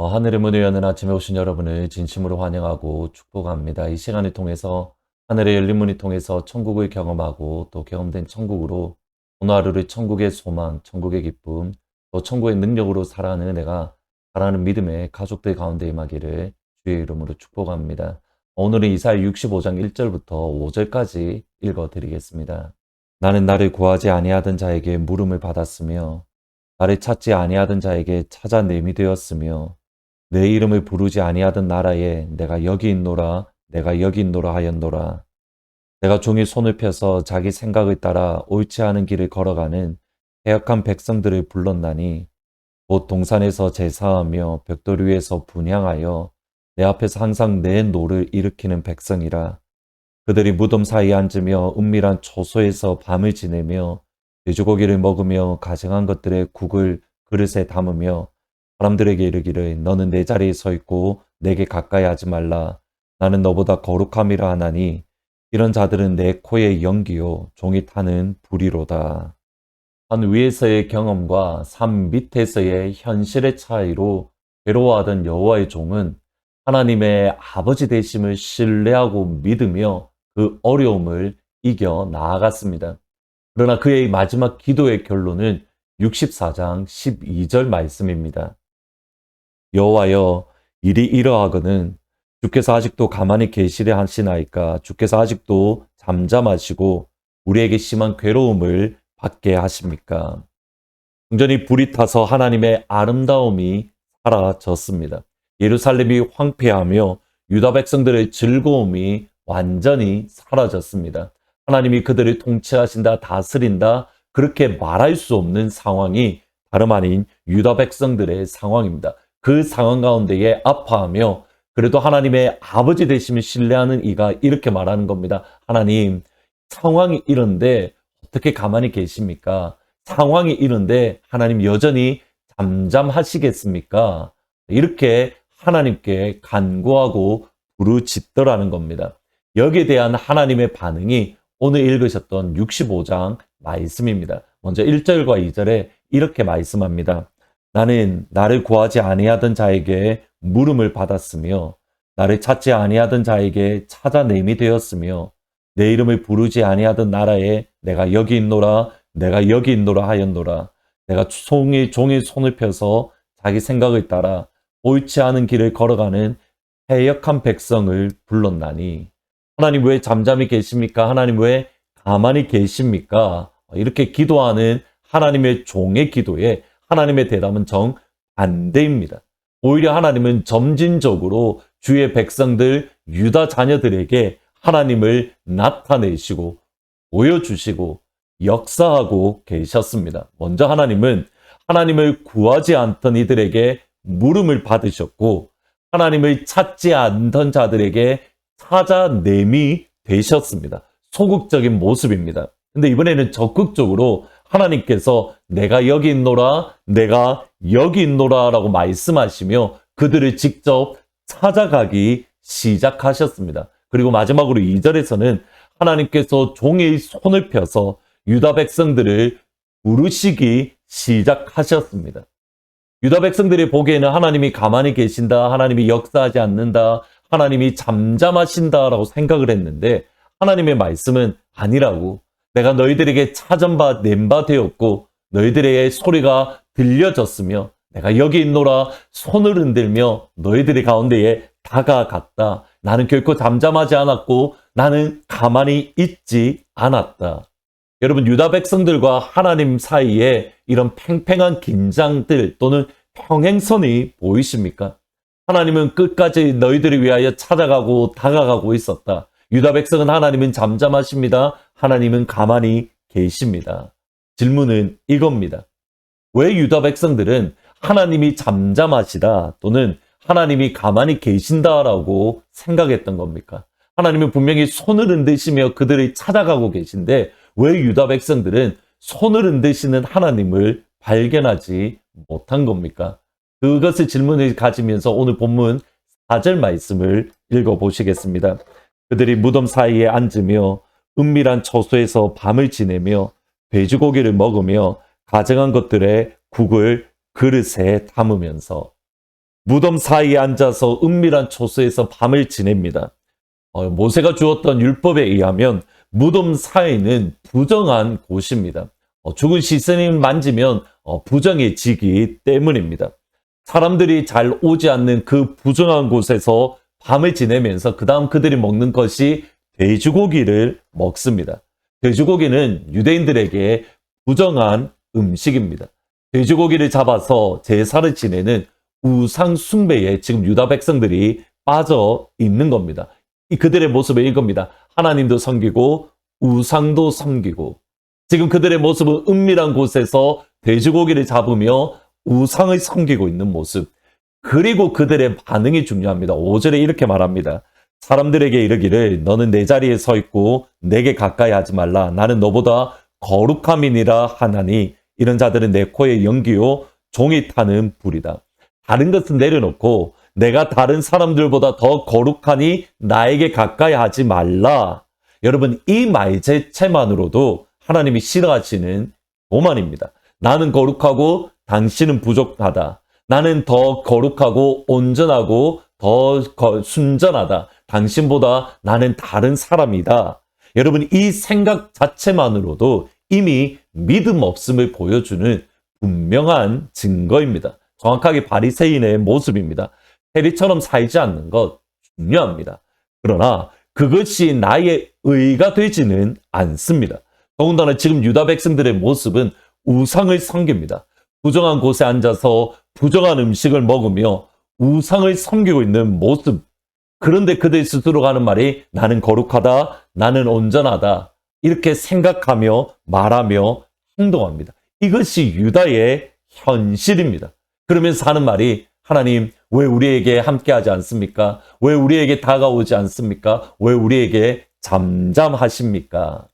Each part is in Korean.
하늘의 문을 여는 아침에 오신 여러분을 진심으로 환영하고 축복합니다. 이 시간을 통해서 하늘의 열린 문을 통해서 천국을 경험하고 또 경험된 천국으로 오늘 하루를 천국의 소망, 천국의 기쁨, 또 천국의 능력으로 살아가는 은혜가 살아가는 믿음의 가족들 가운데 임하기를 주의 이름으로 축복합니다. 오늘은 이사야 65장 1절부터 5절까지 읽어드리겠습니다. 나는 나를 구하지 아니하던 자에게 물음을 받았으며 나를 찾지 아니하던 자에게 찾아냄이 되었으며 내 이름을 부르지 아니하던 나라에 내가 여기 있노라 내가 여기 있노라 하였노라. 내가 종일 손을 펴서 자기 생각을 따라 옳지 않은 길을 걸어가는 해역한 백성들을 불렀나니 곧 동산에서 제사하며 벽돌 위에서 분향하여 내 앞에서 항상 내 노를 일으키는 백성이라. 그들이 무덤 사이에 앉으며 은밀한 초소에서 밤을 지내며 돼지고기를 먹으며 가증한 것들의 국을 그릇에 담으며 사람들에게 이르기를 너는 내 자리에 서 있고 내게 가까이 하지 말라. 나는 너보다 거룩함이라 하나니 이런 자들은 내 코의 연기요 종이 타는 불이로다. 산 위에서의 경험과 산 밑에서의 현실의 차이로 괴로워하던 여호와의 종은 하나님의 아버지 되심을 신뢰하고 믿으며 그 어려움을 이겨 나아갔습니다. 그러나 그의 마지막 기도의 결론은 64장 12절 말씀입니다. 여호와여 일이 이러하거든 주께서 아직도 가만히 계시려 하시나이까. 주께서 아직도 잠잠하시고 우리에게 심한 괴로움을 받게 하십니까. 궁전이 불이 타서 하나님의 아름다움이 사라졌습니다. 예루살렘이 황폐하며 유다 백성들의 즐거움이 완전히 사라졌습니다. 하나님이 그들을 통치하신다, 다스린다, 그렇게 말할 수 없는 상황이 다름 아닌 유다 백성들의 상황입니다. 그 상황 가운데에 아파하며 그래도 하나님의 아버지 되심을 신뢰하는 이가 이렇게 말하는 겁니다. 하나님, 상황이 이런데 어떻게 가만히 계십니까? 상황이 이런데 하나님 여전히 잠잠하시겠습니까? 이렇게 하나님께 간구하고 부르짖더라는 겁니다. 여기에 대한 하나님의 반응이 오늘 읽으셨던 65장 말씀입니다. 먼저 1절과 2절에 이렇게 말씀합니다. 나는 나를 구하지 아니하던 자에게 물음을 받았으며 나를 찾지 아니하던 자에게 찾아냄이 되었으며 내 이름을 부르지 아니하던 나라에 내가 여기 있노라 내가 여기 있노라 하였노라. 내가 종일 손을 펴서 자기 생각을 따라 옳지 않은 길을 걸어가는 해역한 백성을 불렀나니. 하나님 왜 잠잠히 계십니까? 하나님 왜 가만히 계십니까? 이렇게 기도하는 하나님의 종의 기도에 하나님의 대답은 정반대입니다. 오히려 하나님은 점진적으로 주의 백성들 유다 자녀들에게 하나님을 나타내시고 보여주시고 역사하고 계셨습니다. 먼저 하나님은 하나님을 구하지 않던 이들에게 물음을 받으셨고 하나님을 찾지 않던 자들에게 찾아냄이 되셨습니다. 소극적인 모습입니다. 근데 이번에는 적극적으로 하나님께서 내가 여기 있노라 내가 여기 있노라 라고 말씀하시며 그들을 직접 찾아가기 시작하셨습니다. 그리고 마지막으로 2절에서는 하나님께서 종의 손을 펴서 유다 백성들을 부르시기 시작하셨습니다. 유다 백성들이 보기에는 하나님이 가만히 계신다, 하나님이 역사하지 않는다, 하나님이 잠잠하신다라고 생각을 했는데 하나님의 말씀은 아니라고. 내가 너희들에게 낸 바 되었고 너희들의 소리가 들려졌으며 내가 여기 있노라 손을 흔들며 너희들의 가운데에 다가갔다. 나는 결코 잠잠하지 않았고 나는 가만히 있지 않았다. 여러분 유다 백성들과 하나님 사이에 이런 팽팽한 긴장들 또는 평행선이 보이십니까? 하나님은 끝까지 너희들을 위하여 찾아가고 다가가고 있었다. 유다 백성은 하나님은 잠잠하십니다. 하나님은 가만히 계십니다. 질문은 이겁니다. 왜 유다 백성들은 하나님이 잠잠하시다 또는 하나님이 가만히 계신다라고 생각했던 겁니까? 하나님은 분명히 손을 흔드시며 그들을 찾아가고 계신데 왜 유다 백성들은 손을 흔드시는 하나님을 발견하지 못한 겁니까? 그것을 질문을 가지면서 오늘 본문 4절 말씀을 읽어보시겠습니다. 그들이 무덤 사이에 앉으며 은밀한 처소에서 밤을 지내며 돼지고기를 먹으며 가증한 것들의 국을 그릇에 담으면서 무덤 사이에 앉아서 은밀한 초소에서 밤을 지냅니다. 모세가 주었던 율법에 의하면 무덤 사이는 부정한 곳입니다. 죽은 시신을 만지면 부정해지기 때문입니다. 사람들이 잘 오지 않는 그 부정한 곳에서 밤을 지내면서 그 다음 그들이 먹는 것이 돼지고기를 먹습니다. 돼지고기는 유대인들에게 부정한 음식입니다. 돼지고기를 잡아서 제사를 지내는 우상 숭배에 지금 유다 백성들이 빠져 있는 겁니다. 그들의 모습은 이겁니다. 하나님도 섬기고 우상도 섬기고 지금 그들의 모습은 은밀한 곳에서 돼지고기를 잡으며 우상을 섬기고 있는 모습. 그리고 그들의 반응이 중요합니다. 5절에 이렇게 말합니다. 사람들에게 이르기를 너는 내 자리에 서 있고 내게 가까이 하지 말라. 나는 너보다 거룩함이니라 하나니 이런 자들은 내 코에 연기요 종이 타는 불이다. 다른 것은 내려놓고 내가 다른 사람들보다 더 거룩하니 나에게 가까이 하지 말라. 여러분 이 말제체만으로도 하나님이 싫어하시는 교만입니다. 나는 거룩하고 당신은 부족하다. 나는 더 거룩하고 온전하고 더 순전하다. 당신보다 나는 다른 사람이다. 여러분 이 생각 자체만으로도 이미 믿음 없음을 보여주는 분명한 증거입니다. 정확하게 바리새인의 모습입니다. 세리처럼 살지 않는 것 중요합니다. 그러나 그것이 나의 의가 되지는 않습니다. 더군다나 지금 유다 백성들의 모습은 우상을 섬깁니다. 부정한 곳에 앉아서 부정한 음식을 먹으며 우상을 섬기고 있는 모습. 그런데 그들 스스로가 하는 말이 나는 거룩하다, 나는 온전하다 이렇게 생각하며 말하며 행동합니다. 이것이 유다의 현실입니다. 그러면서 하는 말이 하나님 왜 우리에게 함께하지 않습니까? 왜 우리에게 다가오지 않습니까? 왜 우리에게 잠잠하십니까?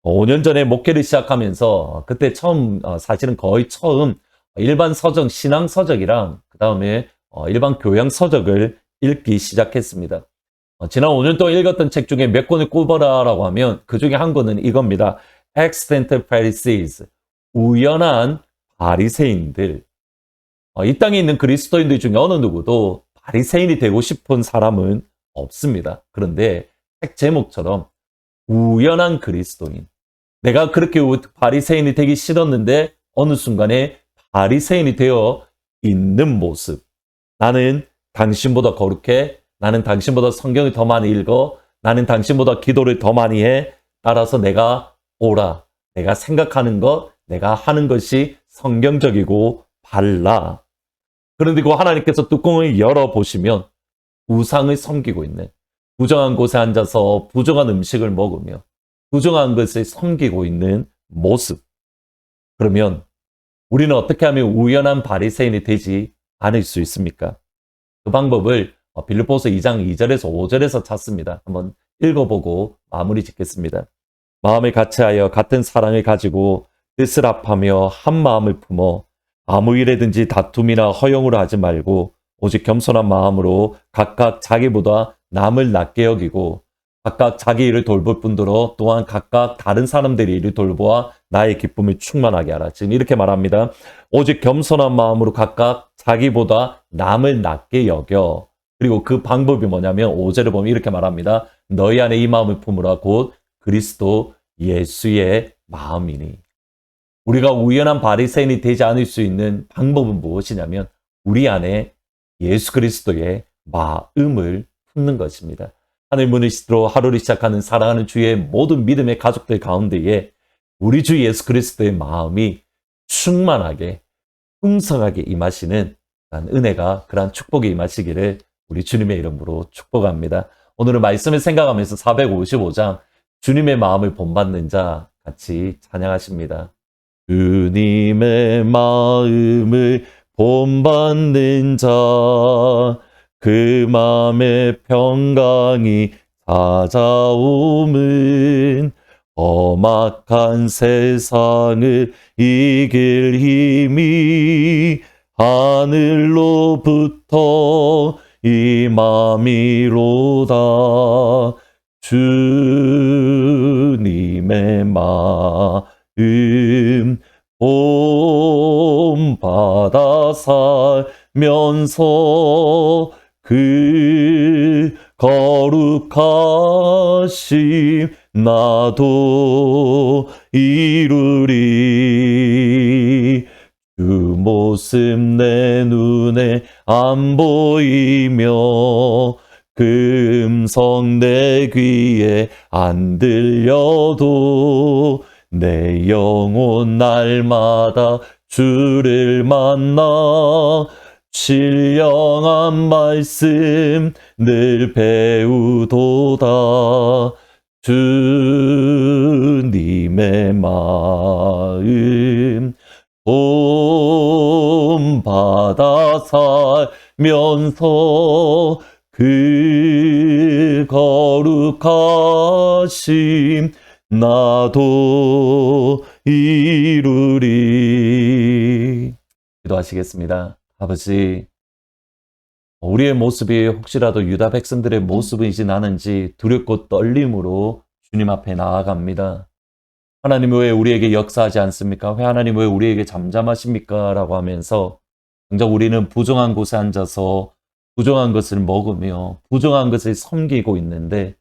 5년 전에 목회를 시작하면서 그때 처음 사실은 거의 처음 일반 서적, 신앙 서적이랑 그 다음에 일반 교양 서적을 읽기 시작했습니다. 지난 5년 동안 읽었던 책 중에 몇 권을 꼽아라라고 하면 그 중에 한 권은 이겁니다. Accidental Pharisees, 우연한 바리새인들. 이 땅에 있는 그리스도인들 중에 어느 누구도 바리새인이 되고 싶은 사람은 없습니다. 그런데 책 제목처럼 우연한 그리스도인. 내가 그렇게 바리새인이 되기 싫었는데 어느 순간에 바리새인이 되어 있는 모습. 나는 당신보다 거룩해. 나는 당신보다 성경을 더 많이 읽어. 나는 당신보다 기도를 더 많이 해. 따라서 내가 옳아. 내가 생각하는 것, 내가 하는 것이 성경적이고 발라. 그런데 그 하나님께서 뚜껑을 열어보시면 우상을 섬기고 있는 부정한 곳에 앉아서 부정한 음식을 먹으며 부정한 것을 섬기고 있는 모습. 그러면 우리는 어떻게 하면 우연한 바리새인이 되지 않을 수 있습니까? 그 방법을 빌립보서 2장 2절에서 5절에서 찾습니다. 한번 읽어보고 마무리 짓겠습니다. 마음을 같이하여 같은 사랑을 가지고 뜻을 합하며 한 마음을 품어 아무 일에든지 다툼이나 허용으로 하지 말고 오직 겸손한 마음으로 각각 자기보다 남을 낮게 여기고 각각 자기 일을 돌볼 뿐더러 또한 각각 다른 사람들의 일을 돌보아 나의 기쁨을 충만하게 하라. 지금 이렇게 말합니다. 오직 겸손한 마음으로 각각 자기보다 남을 낮게 여겨. 그리고 그 방법이 뭐냐면 5절을 보면 이렇게 말합니다. 너희 안에 이 마음을 품으라 곧 그리스도 예수의 마음이니. 우리가 우연한 바리새인이 되지 않을 수 있는 방법은 무엇이냐면 우리 안에 예수 그리스도의 마음을 품는 것입니다. 하늘 문을 열어 하루를 시작하는 사랑하는 주의 모든 믿음의 가족들 가운데에 우리 주 예수 그리스도의 마음이 충만하게 풍성하게 임하시는 그런 은혜가 그러한 축복이 임하시기를 우리 주님의 이름으로 축복합니다. 오늘은 말씀을 생각하면서 455장 주님의 마음을 본받는 자 같이 찬양하십니다. 주님의 마음을 본받는 자 그 마음의 평강이 찾아옴은 험악한 세상을 이길 힘이 하늘로부터 임함이로다. 주님의 마음 본받아사 그 거룩하심 나도 이루리. 주 모습 내 눈에 안 보이며 그 음성 내 귀에 안 들려도 내 영혼 날마다 주를 만나 신령한 말씀 늘 배우도다. 주님의 마음 본받아 살면서 그 거룩하심 나도 이루리. 기도하시겠습니다. 아버지, 우리의 모습이 혹시라도 유다 백성들의 모습이진 않은지 두렵고 떨림으로 주님 앞에 나아갑니다. 하나님 왜 우리에게 역사하지 않습니까? 왜 하나님 왜 우리에게 잠잠하십니까? 라고 하면서 정작 우리는 부정한 곳에 앉아서 부정한 것을 먹으며 부정한 것을 섬기고 있는데,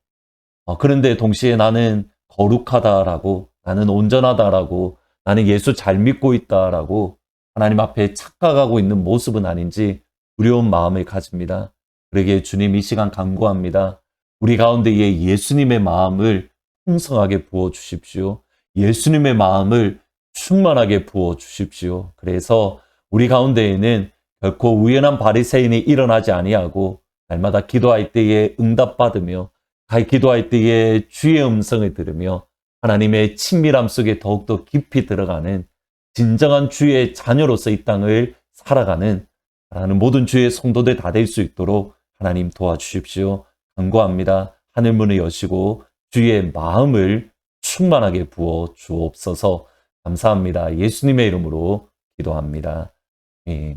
그런데 동시에 나는 거룩하다라고, 나는 온전하다라고, 나는 예수 잘 믿고 있다라고 하나님 앞에 착각하고 있는 모습은 아닌지 두려운 마음을 가집니다. 그러기에 주님 이 시간 간구합니다. 우리 가운데에 예수님의 마음을 풍성하게 부어주십시오. 예수님의 마음을 충만하게 부어주십시오. 그래서 우리 가운데에는 결코 우연한 바리새인이 일어나지 아니하고 날마다 기도할 때에 응답받으며 기도할 때에 주의 음성을 들으며 하나님의 친밀함 속에 더욱더 깊이 들어가는 진정한 주의 자녀로서 이 땅을 살아가는 모든 주의 성도들 다 될 수 있도록 하나님 도와주십시오. 간구합니다. 하늘문을 여시고 주의 마음을 충만하게 부어 주옵소서. 감사합니다. 예수님의 이름으로 기도합니다. 이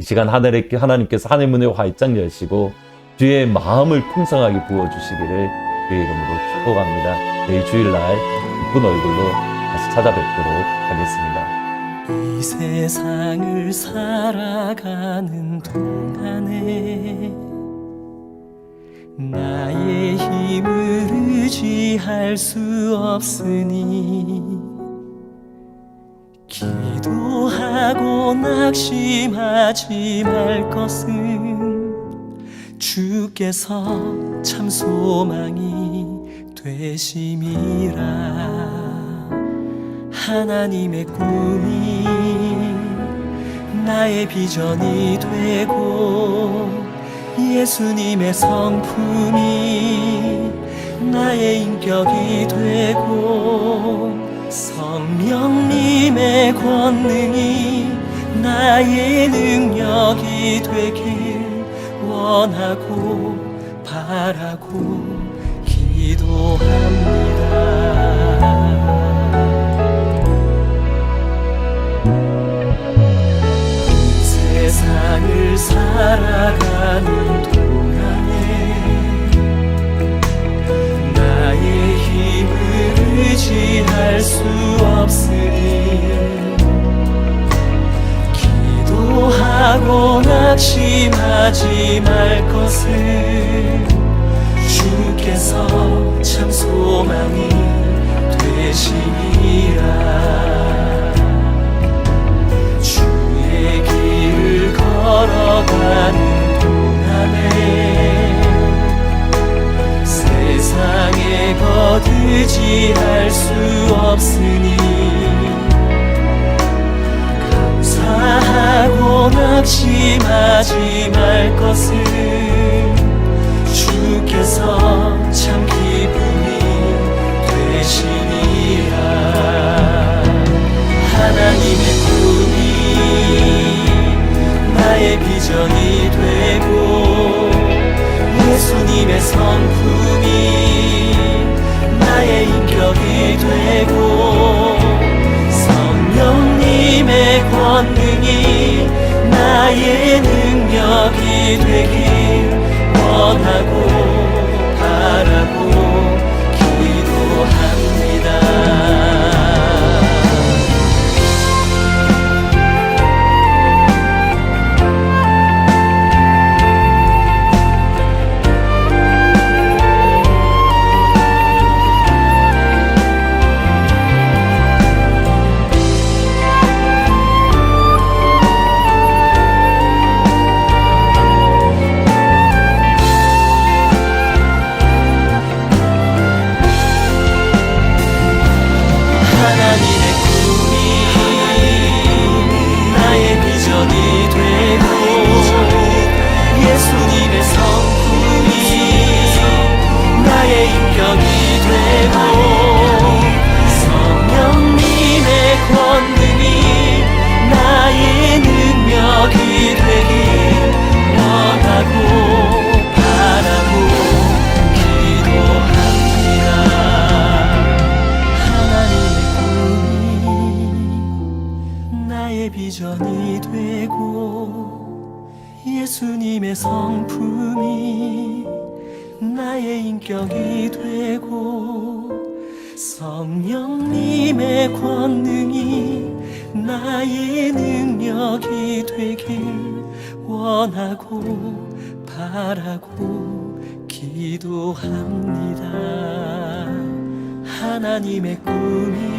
시간 하나님께서 하늘문을 활짝 여시고 주의 마음을 풍성하게 부어주시기를 주의 이름으로 축복합니다. 내일 주일날 기쁜 얼굴로 다시 찾아뵙도록 하겠습니다. 이 세상을 살아가는 동안에 나의 힘을 의지할 수 없으니 기도하고 낙심하지 말 것은 주께서 참 소망이 되심이라. 하나님의 꿈이 나의 비전이 되고 예수님의 성품이 나의 인격이 되고 성령님의 권능이 나의 능력이 되길 원하고 바라고 기도합니다. 세상을 살아가는 동안에 나의 힘을 의지할 수 없으니 기도하고 낙심하지 말 것은 주께서 참 소망이 되시니라. 걸어가는 동안에 세상에 거두지할 수 없으니 감사하고 낙심하지 말 것은 주께서 참 기쁨이 되시니라. 하나님의 꿈이 나의 비전이 되고 예수님의 성품이 나의 인격이 되고 성령님의 권능이 나의 능력이 되길 원하고 바라고 기도합니다. 예수님의 성품이 나의 인격이 되고 성령님의 권능이 나의 능력이 되길 원하고 바라고 기도합니다. 하나님의 꿈이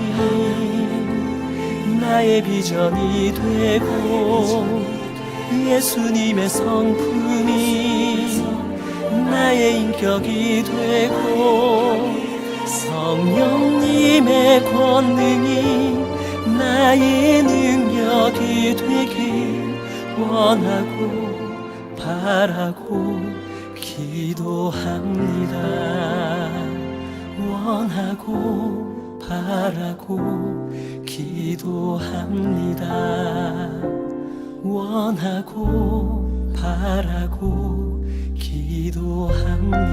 나의 비전이 되고 예수님의 성품이 나의 인격이 되고 성령님의 권능이 나의 능력이 되길 원하고 바라고 기도합니다. 원하고 바라고 기도합니다. 원하고 바라고 기도합니다.